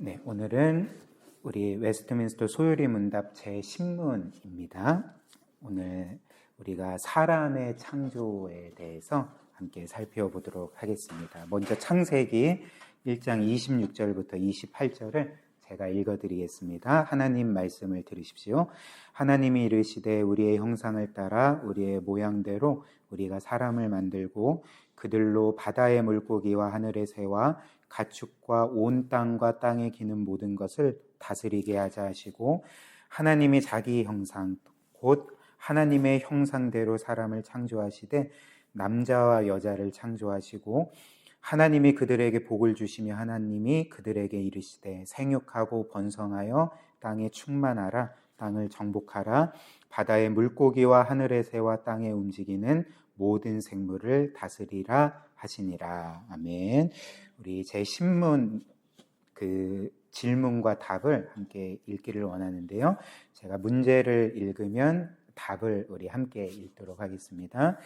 네, 오늘은 우리 웨스트민스터 소요리 문답 제10문입니다. 오늘 우리가 사람의 창조에 대해서 함께 살펴보도록 하겠습니다. 먼저 창세기 1장 26절부터 28절을 제가 읽어드리겠습니다. 하나님 말씀을 들으십시오. 하나님이 이르시되 우리의 형상을 따라 우리의 모양대로 우리가 사람을 만들고 그들로 바다의 물고기와 하늘의 새와 가축과 온 땅과 땅에 기는 모든 것을 다스리게 하자 하시고, 하나님이 자기 형상 곧 하나님의 형상대로 사람을 창조하시되 남자와 여자를 창조하시고, 하나님이 그들에게 복을 주시며 하나님이 그들에게 이르시되 생육하고 번성하여 땅에 충만하라, 땅을 정복하라, 바다의 물고기와 하늘의 새와 땅에 움직이는 모든 생물을 다스리라 하시니라. 아멘. 우리 제10문 질문과 답을 함께 읽기를 원하는데요. 제가 문제를 읽으면 답을 우리 함께 읽도록 하겠습니다.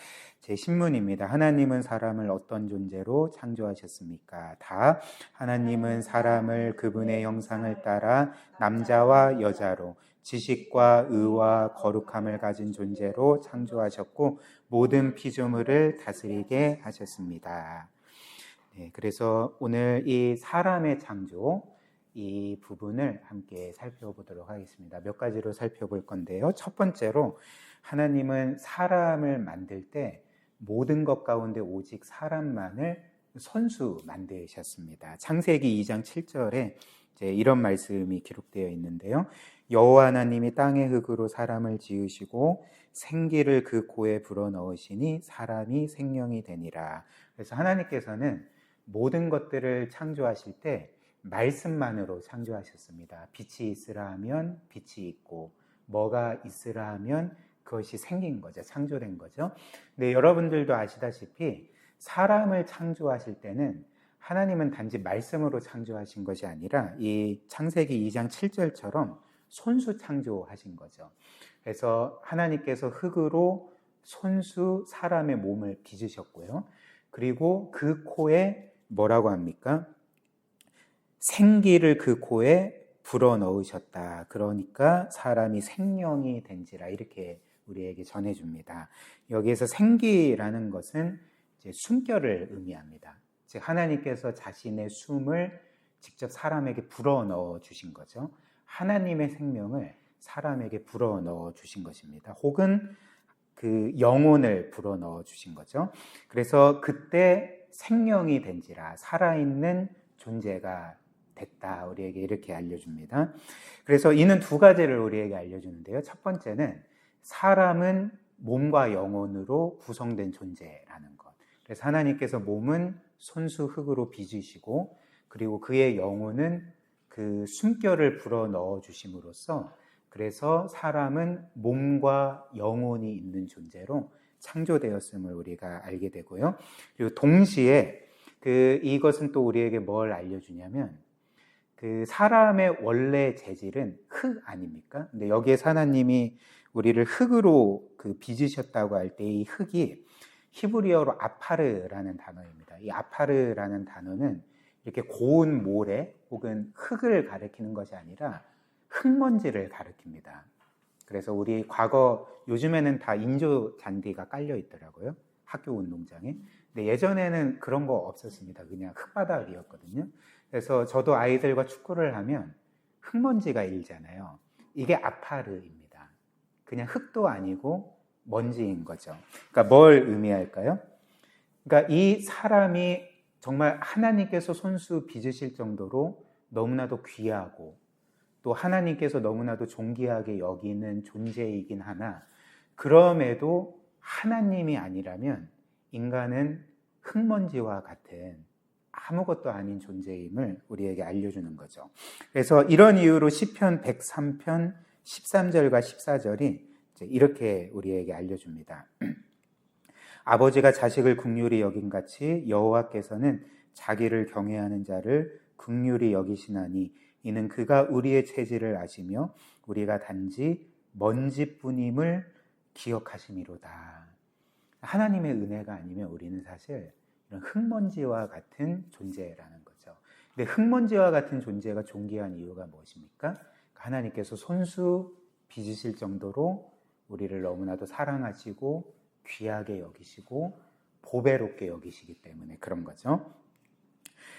제10문입니다. 하나님은 사람을 어떤 존재로 창조하셨습니까? 답. 하나님은 사람을 그분의 형상을 따라 남자와 여자로 지식과 의와 거룩함을 가진 존재로 창조하셨고 모든 피조물을 다스리게 하셨습니다. 네, 그래서 오늘 이 사람의 창조, 이 부분을 함께 살펴보도록 하겠습니다. 몇 가지로 살펴볼 건데요. 첫 번째로 하나님은 사람을 만들 때 모든 것 가운데 오직 사람만을 손수 만드셨습니다. 창세기 2장 7절에 이런 말씀이 기록되어 있는데요. 여호와 하나님이 땅의 흙으로 사람을 지으시고 생기를 그 코에 불어넣으시니 사람이 생명이 되니라. 그래서 하나님께서는 모든 것들을 창조하실 때 말씀만으로 창조하셨습니다. 빛이 있으라 하면 빛이 있고 뭐가 있으라 하면 그것이 생긴 거죠. 창조된 거죠. 근데 여러분들도 아시다시피 사람을 창조하실 때는 하나님은 단지 말씀으로 창조하신 것이 아니라 이 창세기 2장 7절처럼 손수 창조하신 거죠. 그래서 하나님께서 흙으로 손수 사람의 몸을 빚으셨고요. 그리고 그 코에 뭐라고 합니까? 생기를 그 코에 불어넣으셨다. 그러니까 사람이 생명이 된지라 이렇게 우리에게 전해줍니다. 여기에서 생기라는 것은 이제 숨결을 의미합니다. 즉 하나님께서 자신의 숨을 직접 사람에게 불어넣어 주신 거죠. 하나님의 생명을 사람에게 불어넣어 주신 것입니다. 혹은 그 영혼을 불어넣어 주신 거죠. 그래서 그때 생명이 된지라 살아있는 존재가 됐다. 우리에게 이렇게 알려줍니다. 그래서 이는 두 가지를 우리에게 알려주는데요. 첫 번째는 사람은 몸과 영혼으로 구성된 존재라는 것. 그래서 하나님께서 몸은 손수 흙으로 빚으시고 그리고 그의 영혼은 그 숨결을 불어넣어 주심으로써 그래서 사람은 몸과 영혼이 있는 존재로 창조되었음을 우리가 알게 되고요. 그리고 동시에 이것은 또 우리에게 뭘 알려주냐면 그 사람의 원래 재질은 흙 아닙니까? 근데 여기에서 하나님이 우리를 흙으로 빚으셨다고 할 때 이 흙이 히브리어로 아파르라는 단어입니다. 이 아파르라는 단어는 이렇게 고운 모래 혹은 흙을 가리키는 것이 아니라 흙먼지를 가리킵니다. 그래서 우리 요즘에는 다 인조 잔디가 깔려 있더라고요. 학교 운동장에. 근데 예전에는 그런 거 없었습니다. 그냥 흙바닥이었거든요. 그래서 저도 아이들과 축구를 하면 흙먼지가 일잖아요. 이게 아파르입니다. 그냥 흙도 아니고 먼지인 거죠. 그러니까 뭘 의미할까요? 그러니까 이 사람이 정말 하나님께서 손수 빚으실 정도로 너무나도 귀하고 또 하나님께서 너무나도 존귀하게 여기는 존재이긴 하나 그럼에도 하나님이 아니라면 인간은 흙먼지와 같은 아무것도 아닌 존재임을 우리에게 알려주는 거죠. 그래서 이런 이유로 시편 103편 13절과 14절이 이렇게 우리에게 알려줍니다. 아버지가 자식을 긍휼히 여김같이 여호와께서는 자기를 경외하는 자를 긍휼히 여기시나니 이는 그가 우리의 체질을 아시며 우리가 단지 먼지뿐임을 기억하심이로다. 하나님의 은혜가 아니면 우리는 사실 이런 흙먼지와 같은 존재라는 거죠. 근데 흙먼지와 같은 존재가 존귀한 이유가 무엇입니까? 하나님께서 손수 빚으실 정도로 우리를 너무나도 사랑하시고 귀하게 여기시고 보배롭게 여기시기 때문에 그런 거죠.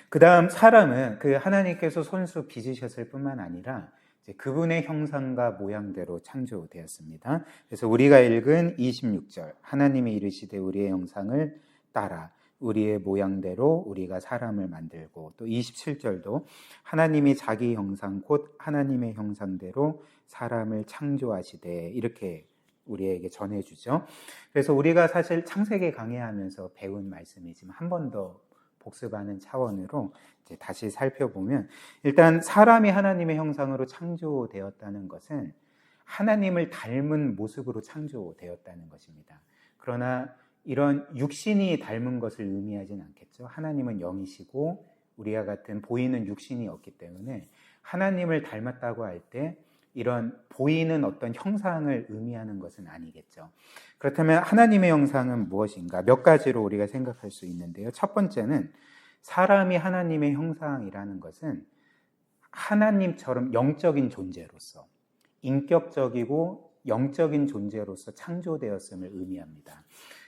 그 다음 사람은 그 하나님께서 손수 빚으셨을 뿐만 아니라 이제 그분의 형상과 모양대로 창조되었습니다. 그래서 우리가 읽은 26절 하나님이 이르시되 우리의 형상을 따라 우리의 모양대로 우리가 사람을 만들고, 또 27절도 하나님이 자기 형상 곧 하나님의 형상대로 사람을 창조하시되 이렇게 우리에게 전해주죠. 그래서 우리가 사실 창세기 강해하면서 배운 말씀이지만 한 번 더 복습하는 차원으로 이제 다시 살펴보면, 일단 사람이 하나님의 형상으로 창조되었다는 것은 하나님을 닮은 모습으로 창조되었다는 것입니다. 그러나 이런 육신이 닮은 것을 의미하진 않겠죠. 하나님은 영이시고 우리와 같은 보이는 육신이 없기 때문에 하나님을 닮았다고 할 때 이런 보이는 어떤 형상을 의미하는 것은 아니겠죠. 그렇다면 하나님의 형상은 무엇인가? 몇 가지로 우리가 생각할 수 있는데요. 첫 번째는 사람이 하나님의 형상이라는 것은 하나님처럼 영적인 존재로서, 인격적이고 영적인 존재로서 창조되었음을 의미합니다.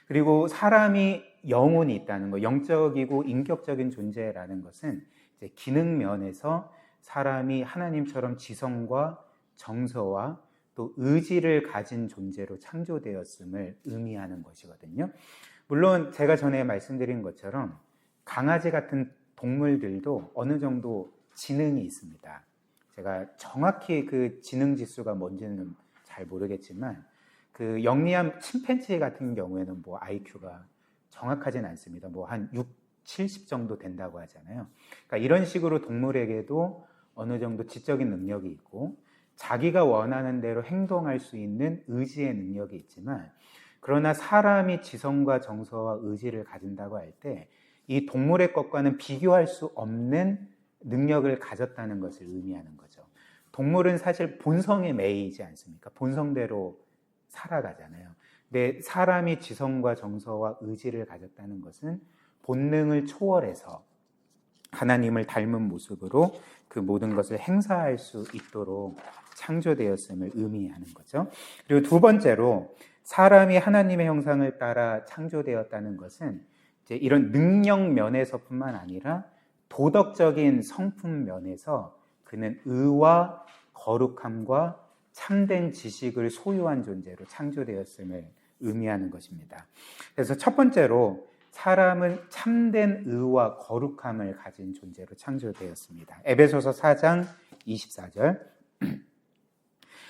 그리고 사람이 영혼이 있다는 것, 영적이고 인격적인 존재라는 것은 이제 기능 면에서 사람이 하나님처럼 지성과 정서와 또 의지를 가진 존재로 창조되었음을 의미하는 것이거든요. 물론 제가 전에 말씀드린 것처럼 강아지 같은 동물들도 어느 정도 지능이 있습니다. 제가 정확히 그 지능 지수가 뭔지는 잘 모르겠지만 그 영리한 침팬지 같은 경우에는 뭐 IQ가 정확하진 않습니다. 뭐 한 6, 70 정도 된다고 하잖아요. 그러니까 이런 식으로 동물에게도 어느 정도 지적인 능력이 있고 자기가 원하는 대로 행동할 수 있는 의지의 능력이 있지만, 그러나 사람이 지성과 정서와 의지를 가진다고 할 때 이 동물의 것과는 비교할 수 없는 능력을 가졌다는 것을 의미하는 거죠. 동물은 사실 본성에 매이지 않습니까? 본성대로 살아가잖아요. 근데 사람이 지성과 정서와 의지를 가졌다는 것은 본능을 초월해서 하나님을 닮은 모습으로 그 모든 것을 행사할 수 있도록 창조되었음을 의미하는 거죠. 그리고 두 번째로 사람이 하나님의 형상을 따라 창조되었다는 것은 이제 이런 능력 면에서뿐만 아니라 도덕적인 성품 면에서 그는 의와 거룩함과 참된 지식을 소유한 존재로 창조되었음을 의미하는 것입니다. 그래서 첫 번째로 사람은 참된 의와 거룩함을 가진 존재로 창조되었습니다. 에베소서 4장 24절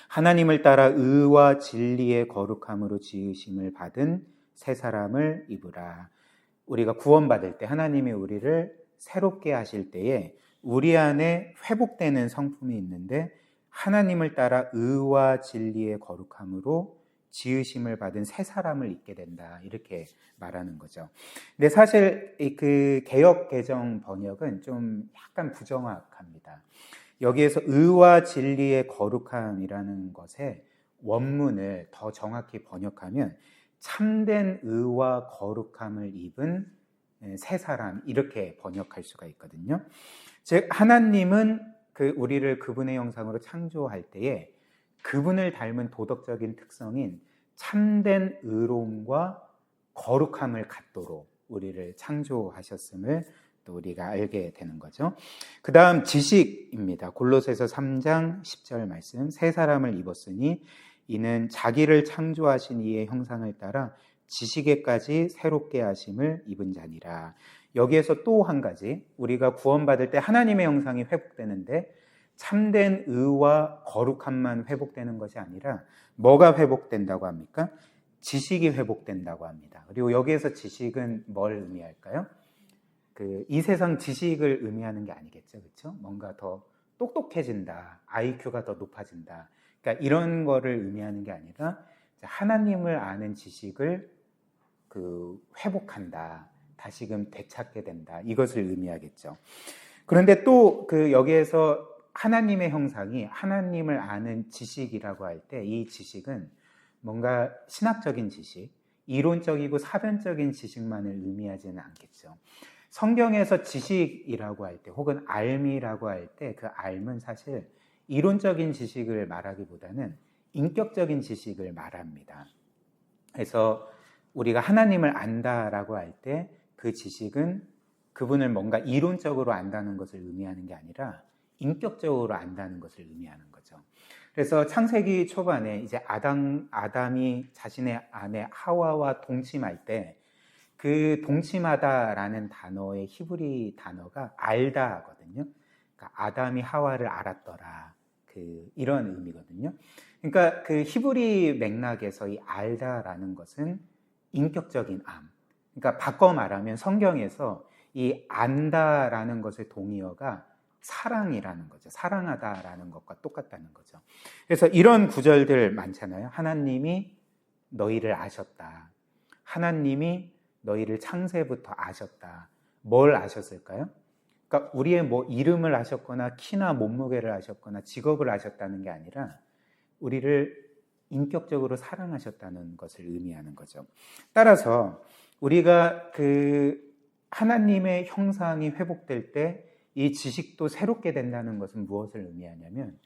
하나님을 따라 의와 진리의 거룩함으로 지으심을 받은 새 사람을 입으라. 우리가 구원받을 때 하나님이 우리를 새롭게 하실 때에 우리 안에 회복되는 성품이 있는데 하나님을 따라 의와 진리의 거룩함으로 지으심을 받은 새 사람을 입게 된다, 이렇게 말하는 거죠. 근데 사실 그 개역 개정 번역은 좀 약간 부정확합니다. 여기에서 의와 진리의 거룩함이라는 것의 원문을 더 정확히 번역하면 참된 의와 거룩함을 입은 새 사람, 이렇게 번역할 수가 있거든요. 즉 하나님은 우리를 그분의 형상으로 창조할 때에 그분을 닮은 도덕적인 특성인 참된 의로움과 거룩함을 갖도록 우리를 창조하셨음을 또 우리가 알게 되는 거죠. 그 다음 지식입니다. 골로새서 3장 10절 말씀, 새 사람을 입었으니 이는 자기를 창조하신 이의 형상을 따라 지식에까지 새롭게 하심을 입은 자니라. 여기에서 또 한 가지, 우리가 구원받을 때 하나님의 형상이 회복되는데 참된 의와 거룩함만 회복되는 것이 아니라 뭐가 회복된다고 합니까? 지식이 회복된다고 합니다. 그리고 여기에서 지식은 뭘 의미할까요? 이 세상 지식을 의미하는 게 아니겠죠, 그렇죠? 뭔가 더 똑똑해진다, IQ가 더 높아진다. 그러니까 이런 거를 의미하는 게 아니라 하나님을 아는 지식을 회복한다, 다시금 되찾게 된다, 이것을 의미하겠죠. 그런데 또 여기에서 하나님의 형상이 하나님을 아는 지식이라고 할 때 이 지식은 뭔가 신학적인 지식, 이론적이고 사변적인 지식만을 의미하지는 않겠죠. 성경에서 지식이라고 할 때 혹은 알미라고 할 때 그 알은 사실 이론적인 지식을 말하기보다는 인격적인 지식을 말합니다. 그래서 우리가 하나님을 안다라고 할 때 그 지식은 그분을 뭔가 이론적으로 안다는 것을 의미하는 게 아니라 인격적으로 안다는 것을 의미하는 거죠. 그래서 창세기 초반에 이제 아담이 자신의 아내 하와와 동침할 때 그 동침하다라는 단어의 히브리 단어가 알다거든요. 그러니까 아담이 하와를 알았더라. 이런 의미거든요. 그러니까 그 히브리 맥락에서 이 알다라는 것은 인격적인 암. 그러니까 바꿔 말하면 성경에서 이 안다라는 것의 동의어가 사랑이라는 거죠. 사랑하다라는 것과 똑같다는 거죠. 그래서 이런 구절들 많잖아요. 하나님이 너희를 아셨다. 하나님이 너희를 창세부터 아셨다. 뭘 아셨을까요? 그러니까 우리의 뭐 이름을 아셨거나 키나 몸무게를 아셨거나 직업을 아셨다는 게 아니라 우리를 인격적으로 사랑하셨다는 것을 의미하는 거죠. 따라서 우리가 그 하나님의 형상이 회복될 때 이 지식도 새롭게 된다는 것은 무엇을 의미하냐면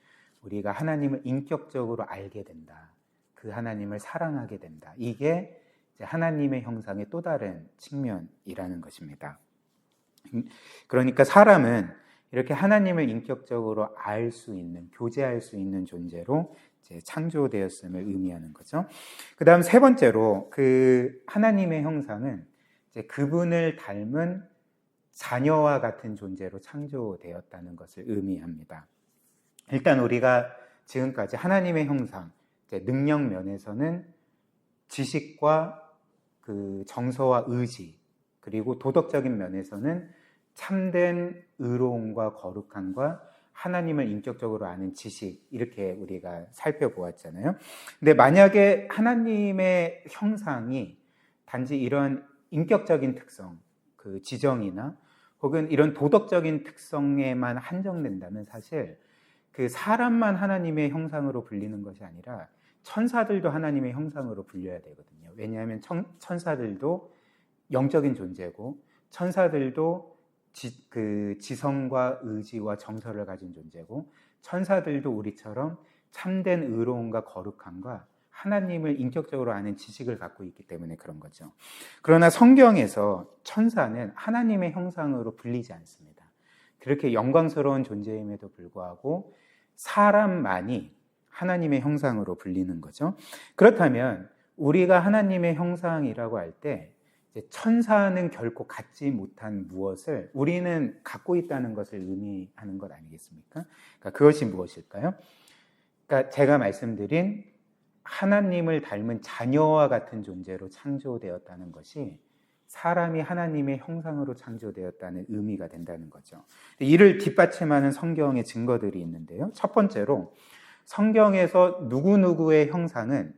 우리가 하나님을 인격적으로 알게 된다. 그 하나님을 사랑하게 된다. 이게 이제 하나님의 형상의 또 다른 측면이라는 것입니다. 그러니까 사람은 이렇게 하나님을 인격적으로 알 수 있는, 교제할 수 있는 존재로 이제 창조되었음을 의미하는 거죠. 그 다음 세 번째로 그 하나님의 형상은 이제 그분을 닮은 자녀와 같은 존재로 창조되었다는 것을 의미합니다. 일단 우리가 지금까지 하나님의 형상, 이제 능력 면에서는 지식과 그 정서와 의지, 그리고 도덕적인 면에서는 참된 의로움과 거룩함과 하나님을 인격적으로 아는 지식, 이렇게 우리가 살펴보았잖아요. 근데 만약에 하나님의 형상이 단지 이런 인격적인 특성, 그 지정이나 혹은 이런 도덕적인 특성에만 한정된다면 사실 그 사람만 하나님의 형상으로 불리는 것이 아니라 천사들도 하나님의 형상으로 불려야 되거든요. 왜냐하면 천사들도 영적인 존재고 천사들도 지성과 의지와 정서를 가진 존재고 천사들도 우리처럼 참된 의로움과 거룩함과 하나님을 인격적으로 아는 지식을 갖고 있기 때문에 그런 거죠. 그러나 성경에서 천사는 하나님의 형상으로 불리지 않습니다. 그렇게 영광스러운 존재임에도 불구하고 사람만이 하나님의 형상으로 불리는 거죠. 그렇다면 우리가 하나님의 형상이라고 할 때 천사는 결코 갖지 못한 무엇을 우리는 갖고 있다는 것을 의미하는 것 아니겠습니까? 그러니까 그것이 무엇일까요? 그러니까 제가 말씀드린 하나님을 닮은 자녀와 같은 존재로 창조되었다는 것이 사람이 하나님의 형상으로 창조되었다는 의미가 된다는 거죠. 이를 뒷받침하는 성경의 증거들이 있는데요. 첫 번째로 성경에서 누구누구의 형상은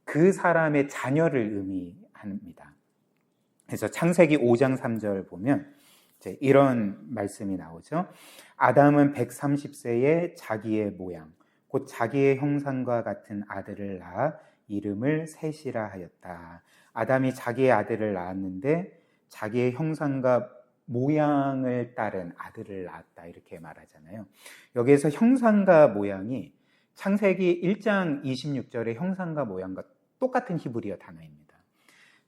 그 사람의 자녀를 의미합니다. 그래서 창세기 5장 3절 보면 이제 이런 말씀이 나오죠. 아담은 130세에 자기의 모양, 곧 자기의 형상과 같은 아들을 낳아 이름을 셋이라 하였다. 아담이 자기의 아들을 낳았는데 자기의 형상과 모양을 따른 아들을 낳았다 이렇게 말하잖아요. 여기에서 형상과 모양이 창세기 1장 26절의 형상과 모양과 똑같은 히브리어 단어입니다.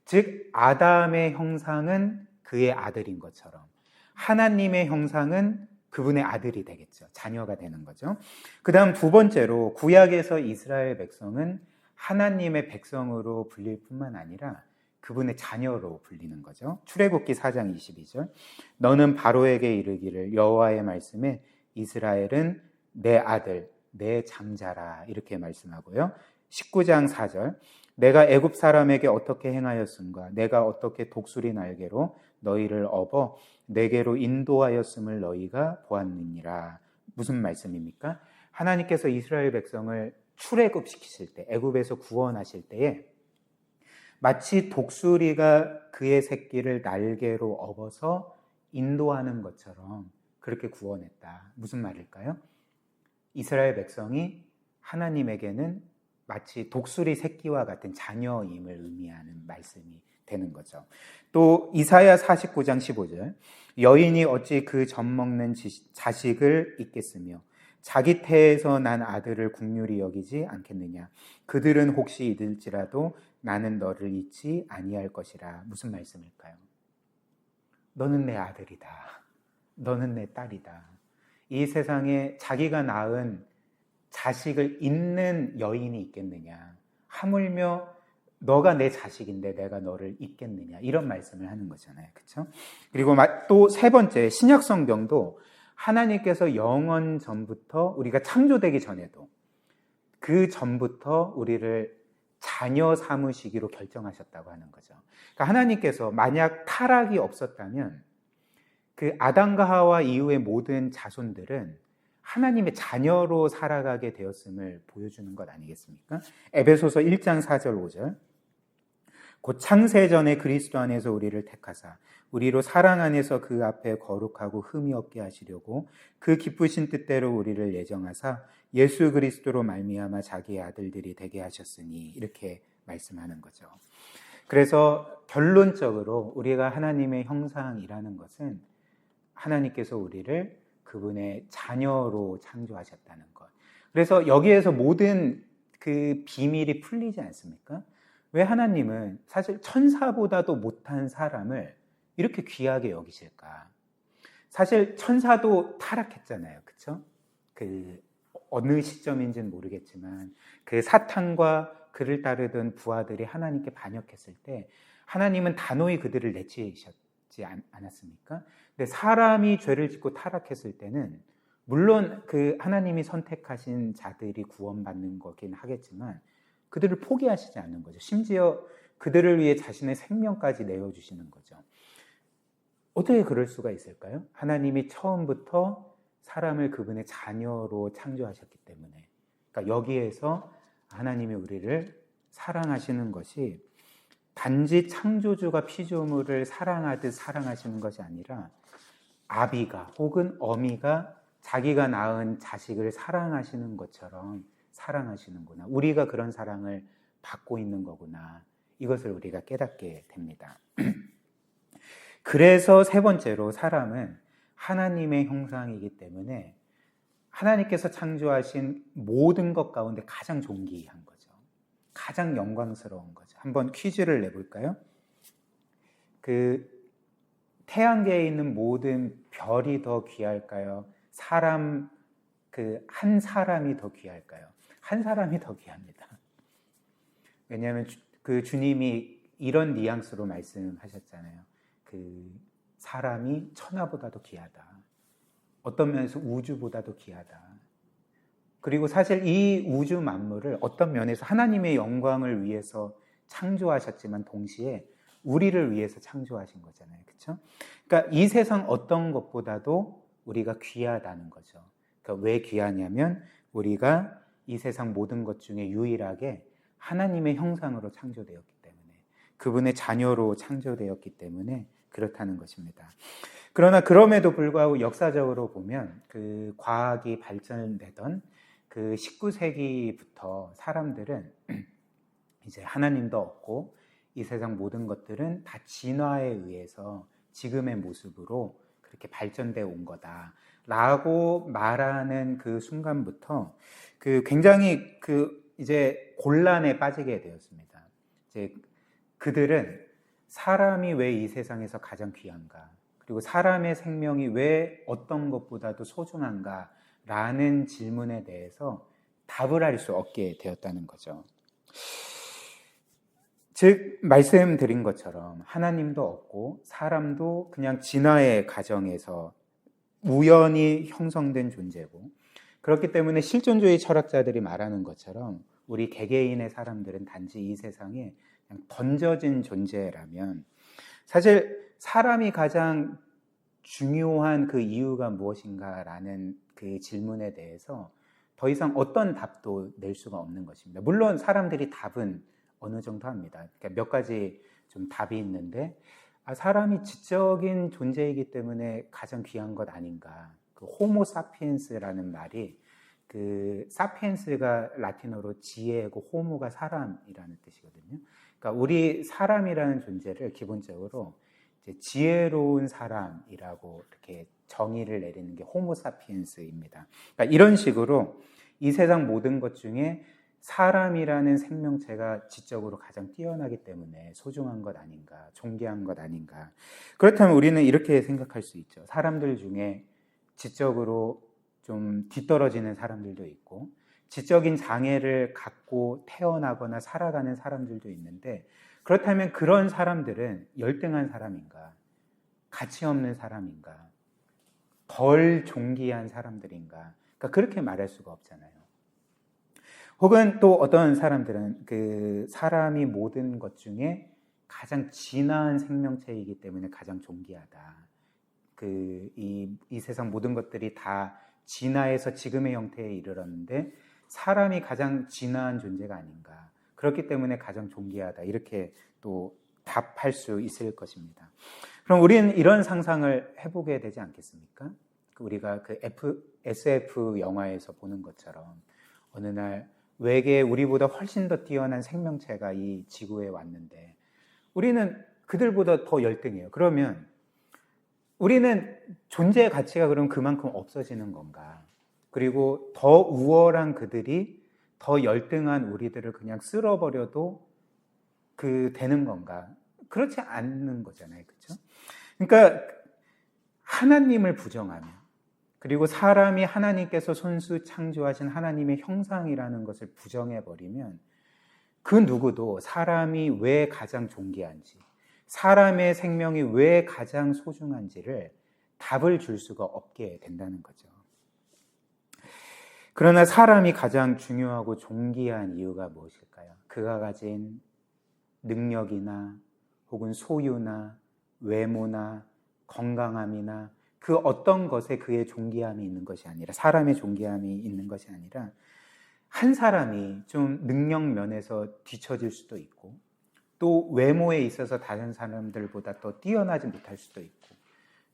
즉 아담의 형상은 그의 아들인 것처럼 하나님의 형상은 그분의 아들이 되겠죠. 자녀가 되는 거죠. 그 다음 두 번째로 구약에서 이스라엘 백성은 하나님의 백성으로 불릴 뿐만 아니라 그분의 자녀로 불리는 거죠. 출애굽기 4장 22절 너는 바로에게 이르기를 여호와의 말씀에 이스라엘은 내 아들 내 장자라 이렇게 말씀하고요. 19장 4절 내가 애굽 사람에게 어떻게 행하였음과 내가 어떻게 독수리 날개로 너희를 업어 내게로 인도하였음을 너희가 보았느니라. 무슨 말씀입니까? 하나님께서 이스라엘 백성을 출애굽시키실 때 애굽에서 구원하실 때에 마치 독수리가 그의 새끼를 날개로 업어서 인도하는 것처럼 그렇게 구원했다. 무슨 말일까요? 이스라엘 백성이 하나님에게는 마치 독수리 새끼와 같은 자녀임을 의미하는 말씀이 되는 거죠. 또 이사야 49장 15절 여인이 어찌 그 젖 먹는 자식을 잊겠으며 자기 태에서 난 아들을 국률이 여기지 않겠느냐. 그들은 혹시 잊을지라도 나는 너를 잊지 아니할 것이라. 무슨 말씀일까요? 너는 내 아들이다. 너는 내 딸이다. 이 세상에 자기가 낳은 자식을 잊는 여인이 있겠느냐. 하물며 너가 내 자식인데 내가 너를 잊겠느냐. 이런 말씀을 하는 거잖아요. 그렇죠? 그리고 또 세 번째, 신약 성경도 하나님께서 영원 전부터 우리가 창조되기 전에도 그 전부터 우리를 자녀 삼으시기로 결정하셨다고 하는 거죠. 그러니까 하나님께서 만약 타락이 없었다면 그 아담과 하와 이후의 모든 자손들은 하나님의 자녀로 살아가게 되었음을 보여주는 것 아니겠습니까? 에베소서 1장 4절 5절 곧 창세전에 그리스도 안에서 우리를 택하사 우리로 사랑 안에서 그 앞에 거룩하고 흠이 없게 하시려고 그 기쁘신 뜻대로 우리를 예정하사 예수 그리스도로 말미암아 자기의 아들들이 되게 하셨으니 이렇게 말씀하는 거죠. 그래서 결론적으로 우리가 하나님의 형상이라는 것은 하나님께서 우리를 그분의 자녀로 창조하셨다는 것. 그래서 여기에서 모든 그 비밀이 풀리지 않습니까? 왜 하나님은 사실 천사보다도 못한 사람을 이렇게 귀하게 여기실까? 사실 천사도 타락했잖아요. 그렇죠? 그 어느 시점인지는 모르겠지만 그 사탄과 그를 따르던 부하들이 하나님께 반역했을 때 하나님은 단호히 그들을 내치셨지 않았습니까? 근데 사람이 죄를 짓고 타락했을 때는 물론 그 하나님이 선택하신 자들이 구원받는 거긴 하겠지만 그들을 포기하시지 않는 거죠. 심지어 그들을 위해 자신의 생명까지 내어주시는 거죠. 어떻게 그럴 수가 있을까요? 하나님이 처음부터 사람을 그분의 자녀로 창조하셨기 때문에. 그러니까 여기에서 하나님이 우리를 사랑하시는 것이 단지 창조주가 피조물을 사랑하듯 사랑하시는 것이 아니라 아비가 혹은 어미가 자기가 낳은 자식을 사랑하시는 것처럼 사랑하시는구나. 우리가 그런 사랑을 받고 있는 거구나. 이것을 우리가 깨닫게 됩니다. 그래서 세 번째로 사람은 하나님의 형상이기 때문에 하나님께서 창조하신 모든 것 가운데 가장 존귀한 거죠. 가장 영광스러운 거죠. 한번 퀴즈를 내볼까요? 그 태양계에 있는 모든 별이 더 귀할까요? 사람, 그 한 사람이 더 귀할까요? 한 사람이 더 귀합니다. 왜냐하면 그 주님이 이런 뉘앙스로 말씀하셨잖아요. 그 사람이 천하보다도 귀하다. 어떤 면에서 우주보다도 귀하다. 그리고 사실 이 우주 만물을 어떤 면에서 하나님의 영광을 위해서 창조하셨지만 동시에 우리를 위해서 창조하신 거잖아요. 그렇죠? 그러니까 이 세상 어떤 것보다도 우리가 귀하다는 거죠. 그러니까 왜 귀하냐면 우리가 이 세상 모든 것 중에 유일하게 하나님의 형상으로 창조되었기 때문에 그분의 자녀로 창조되었기 때문에 그렇다는 것입니다. 그러나 그럼에도 불구하고 역사적으로 보면 그 과학이 발전되던 그 19세기부터 사람들은 이제 하나님도 없고 이 세상 모든 것들은 다 진화에 의해서 지금의 모습으로 그렇게 발전되어 온 거다라고 말하는 그 순간부터 그 굉장히 그 이제 곤란에 빠지게 되었습니다. 이제 그들은 사람이 왜 이 세상에서 가장 귀한가? 그리고 사람의 생명이 왜 어떤 것보다도 소중한가라는 질문에 대해서 답을 할 수 없게 되었다는 거죠. 즉 말씀드린 것처럼 하나님도 없고 사람도 그냥 진화의 과정에서 우연히 형성된 존재고 그렇기 때문에 실존주의 철학자들이 말하는 것처럼 우리 개개인의 사람들은 단지 이 세상에 그냥 던져진 존재라면 사실 사람이 가장 중요한 그 이유가 무엇인가라는 그 질문에 대해서 더 이상 어떤 답도 낼 수가 없는 것입니다. 물론 사람들이 답은 어느 정도 합니다. 그러니까 몇 가지 좀 답이 있는데 사람이 지적인 존재이기 때문에 가장 귀한 것 아닌가. 그 호모 사피엔스라는 말이 사피엔스가 라틴어로 지혜고 호모가 사람이라는 뜻이거든요. 그러니까 우리 사람이라는 존재를 기본적으로 이제 지혜로운 사람이라고 이렇게 정의를 내리는 게 호모 사피엔스입니다. 그러니까 이런 식으로 이 세상 모든 것 중에 사람이라는 생명체가 지적으로 가장 뛰어나기 때문에 소중한 것 아닌가, 존귀한 것 아닌가. 그렇다면 우리는 이렇게 생각할 수 있죠. 사람들 중에 지적으로 좀 뒤떨어지는 사람들도 있고 지적인 장애를 갖고 태어나거나 살아가는 사람들도 있는데, 그렇다면 그런 사람들은 열등한 사람인가, 가치 없는 사람인가, 덜 존귀한 사람들인가? 그러니까 그렇게 말할 수가 없잖아요. 혹은 또 어떤 사람들은 사람이 모든 것 중에 가장 진화한 생명체이기 때문에 가장 존귀하다. 이 세상 모든 것들이 다 진화해서 지금의 형태에 이르렀는데 사람이 가장 진화한 존재가 아닌가. 그렇기 때문에 가장 존귀하다. 이렇게 또 답할 수 있을 것입니다. 그럼 우리는 이런 상상을 해보게 되지 않겠습니까? 우리가 SF 영화에서 보는 것처럼 어느 날 외계에 우리보다 훨씬 더 뛰어난 생명체가 이 지구에 왔는데 우리는 그들보다 더 열등해요. 그러면 우리는 존재의 가치가 그럼 그만큼 없어지는 건가? 그리고 더 우월한 그들이 더 열등한 우리들을 그냥 쓸어버려도 되는 건가? 그렇지 않는 거잖아요. 그렇죠? 그러니까 하나님을 부정하며, 그리고 사람이 하나님께서 손수 창조하신 하나님의 형상이라는 것을 부정해버리면 그 누구도 사람이 왜 가장 존귀한지, 사람의 생명이 왜 가장 소중한지를 답을 줄 수가 없게 된다는 거죠. 그러나 사람이 가장 중요하고 존귀한 이유가 무엇일까요? 그가 가진 능력이나 혹은 소유나 외모나 건강함이나 그 어떤 것에 그의 존귀함이 있는 것이 아니라, 사람의 존귀함이 있는 것이 아니라, 한 사람이 좀 능력 면에서 뒤처질 수도 있고 또 외모에 있어서 다른 사람들보다 더 뛰어나지 못할 수도 있고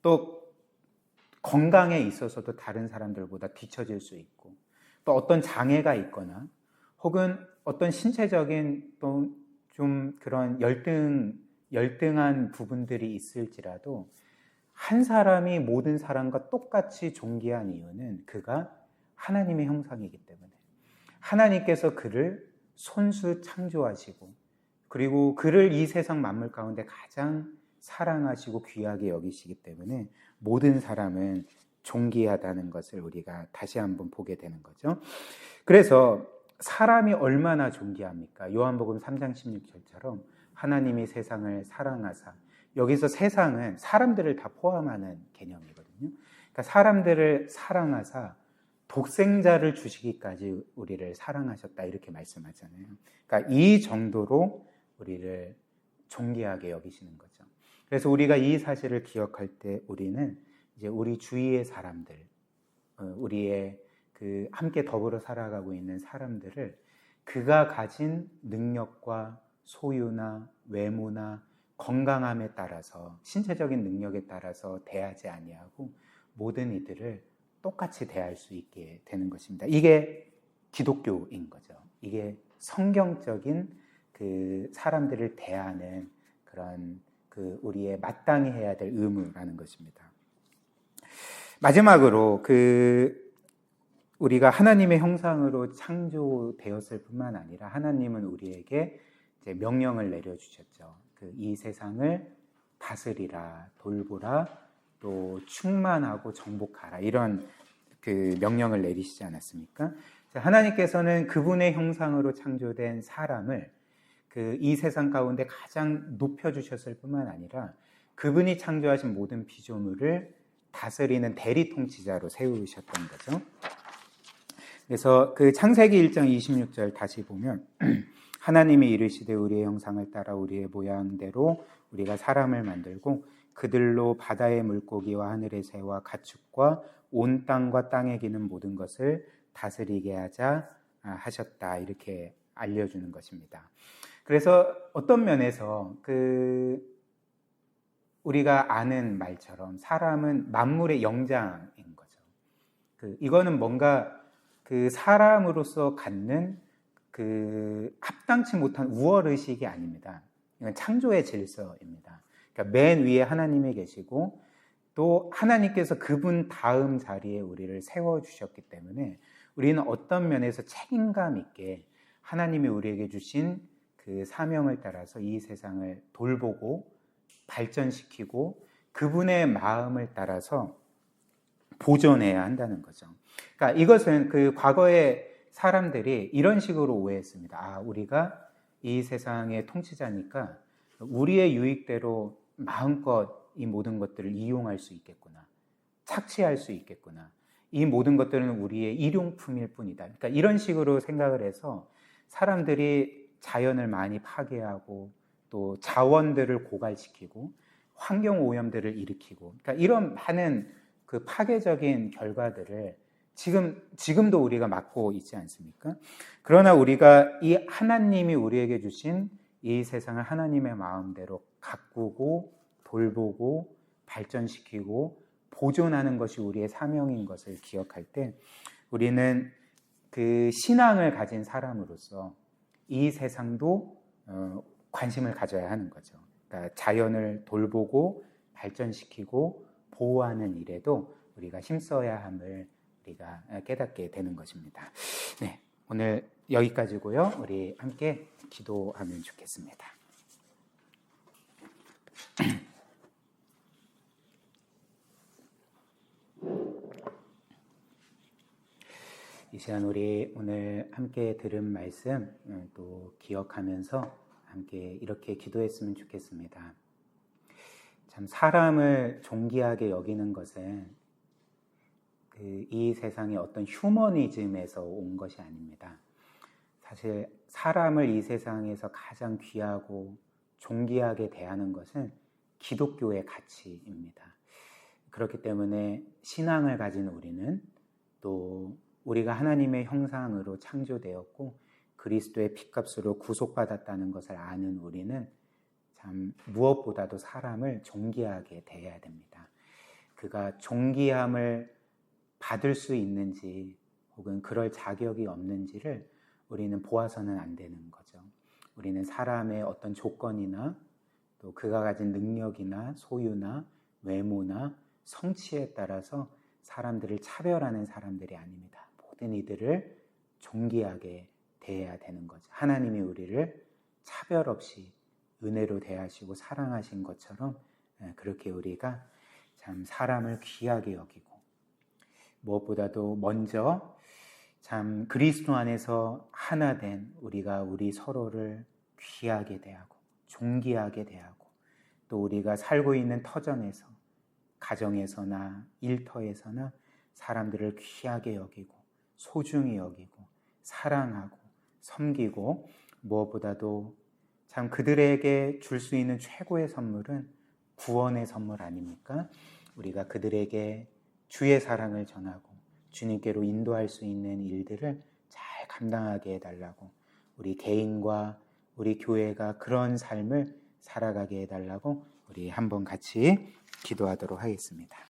또 건강에 있어서도 다른 사람들보다 뒤처질 수 있고 또 어떤 장애가 있거나 혹은 어떤 신체적인 또 좀 그런 열등한 부분들이 있을지라도 한 사람이 모든 사람과 똑같이 존귀한 이유는 그가 하나님의 형상이기 때문에, 하나님께서 그를 손수 창조하시고 그리고 그를 이 세상 만물 가운데 가장 사랑하시고 귀하게 여기시기 때문에 모든 사람은 존귀하다는 것을 우리가 다시 한번 보게 되는 거죠. 그래서 사람이 얼마나 존귀합니까? 요한복음 3장 16절처럼 하나님이 세상을 사랑하사, 여기서 세상은 사람들을 다 포함하는 개념이거든요. 그러니까 사람들을 사랑하사 독생자를 주시기까지 우리를 사랑하셨다, 이렇게 말씀하잖아요. 그러니까 이 정도로 우리를 존귀하게 여기시는 거죠. 그래서 우리가 이 사실을 기억할 때 우리는 이제 우리 주위의 사람들, 우리의 함께 더불어 살아가고 있는 사람들을 그가 가진 능력과 소유나 외모나 건강함에 따라서, 신체적인 능력에 따라서 대하지 아니하고 모든 이들을 똑같이 대할 수 있게 되는 것입니다. 이게 기독교인 거죠. 이게 성경적인 사람들을 대하는 그런 우리의 마땅히 해야 될 의무라는 것입니다. 마지막으로 우리가 하나님의 형상으로 창조되었을 뿐만 아니라 하나님은 우리에게 이제 명령을 내려주셨죠. 이 세상을 다스리라, 돌보라, 또 충만하고 정복하라, 이런 명령을 내리시지 않았습니까? 하나님께서는 그분의 형상으로 창조된 사람을 이 세상 가운데 가장 높여주셨을 뿐만 아니라 그분이 창조하신 모든 피조물을 다스리는 대리 통치자로 세우셨던 거죠. 그래서 창세기 1장 26절 다시 보면 하나님이 이르시되 우리의 형상을 따라 우리의 모양대로 우리가 사람을 만들고 그들로 바다의 물고기와 하늘의 새와 가축과 온 땅과 땅에 기는 모든 것을 다스리게 하자 하셨다, 이렇게 알려주는 것입니다. 그래서 어떤 면에서 우리가 아는 말처럼 사람은 만물의 영장인 거죠. 이거는 뭔가 그 사람으로서 갖는 그 합당치 못한 우월의식이 아닙니다. 이건 창조의 질서입니다. 그러니까 맨 위에 하나님이 계시고 또 하나님께서 그분 다음 자리에 우리를 세워주셨기 때문에 우리는 어떤 면에서 책임감 있게 하나님이 우리에게 주신 그 사명을 따라서 이 세상을 돌보고 발전시키고 그분의 마음을 따라서 보존해야 한다는 거죠. 그러니까 이것은 그 과거의 사람들이 이런 식으로 오해했습니다. 아, 우리가 이 세상의 통치자니까 우리의 유익대로 마음껏 이 모든 것들을 이용할 수 있겠구나. 착취할 수 있겠구나. 이 모든 것들은 우리의 일용품일 뿐이다. 그러니까 이런 식으로 생각을 해서 사람들이 자연을 많이 파괴하고 또 자원들을 고갈시키고 환경 오염들을 일으키고 그러니까 이런 많은 그 파괴적인 결과들을 지금도 우리가 맡고 있지 않습니까? 그러나 우리가 이 하나님이 우리에게 주신 이 세상을 하나님의 마음대로 가꾸고 돌보고 발전시키고 보존하는 것이 우리의 사명인 것을 기억할 때 우리는 그 신앙을 가진 사람으로서 이 세상도 관심을 가져야 하는 거죠. 그러니까 자연을 돌보고 발전시키고 보호하는 일에도 우리가 힘써야 함을 우리가 깨닫게 되는 것입니다. 네, 오늘 여기까지고요. 우리 함께 기도하면 좋겠습니다. 이 시간 우리 오늘 함께 들은 말씀 또 기억하면서 함께 이렇게 기도했으면 좋겠습니다. 참 사람을 존귀하게 여기는 것은 이 세상의 어떤 휴머니즘에서 온 것이 아닙니다. 사실 사람을 이 세상에서 가장 귀하고 존귀하게 대하는 것은 기독교의 가치입니다. 그렇기 때문에 신앙을 가진 우리는 또 우리가 하나님의 형상으로 창조되었고 그리스도의 피값으로 구속받았다는 것을 아는 우리는 참 무엇보다도 사람을 존귀하게 대해야 됩니다. 그가 존귀함을 받을 수 있는지 혹은 그럴 자격이 없는지를 우리는 보아서는 안 되는 거죠. 우리는 사람의 어떤 조건이나 또 그가 가진 능력이나 소유나 외모나 성취에 따라서 사람들을 차별하는 사람들이 아닙니다. 모든 이들을 존귀하게 대해야 되는 거죠. 하나님이 우리를 차별 없이 은혜로 대하시고 사랑하신 것처럼 그렇게 우리가 참 사람을 귀하게 여기고 무엇보다도 먼저 참 그리스도 안에서 하나 된 우리가 우리 서로를 귀하게 대하고 존귀하게 대하고 또 우리가 살고 있는 터전에서 가정에서나 일터에서나 사람들을 귀하게 여기고 소중히 여기고 사랑하고 섬기고 무엇보다도 참 그들에게 줄 수 있는 최고의 선물은 구원의 선물 아닙니까? 우리가 그들에게 주의 사랑을 전하고 주님께로 인도할 수 있는 일들을 잘 감당하게 해달라고 우리 개인과 우리 교회가 그런 삶을 살아가게 해달라고 우리 한번 같이 기도하도록 하겠습니다.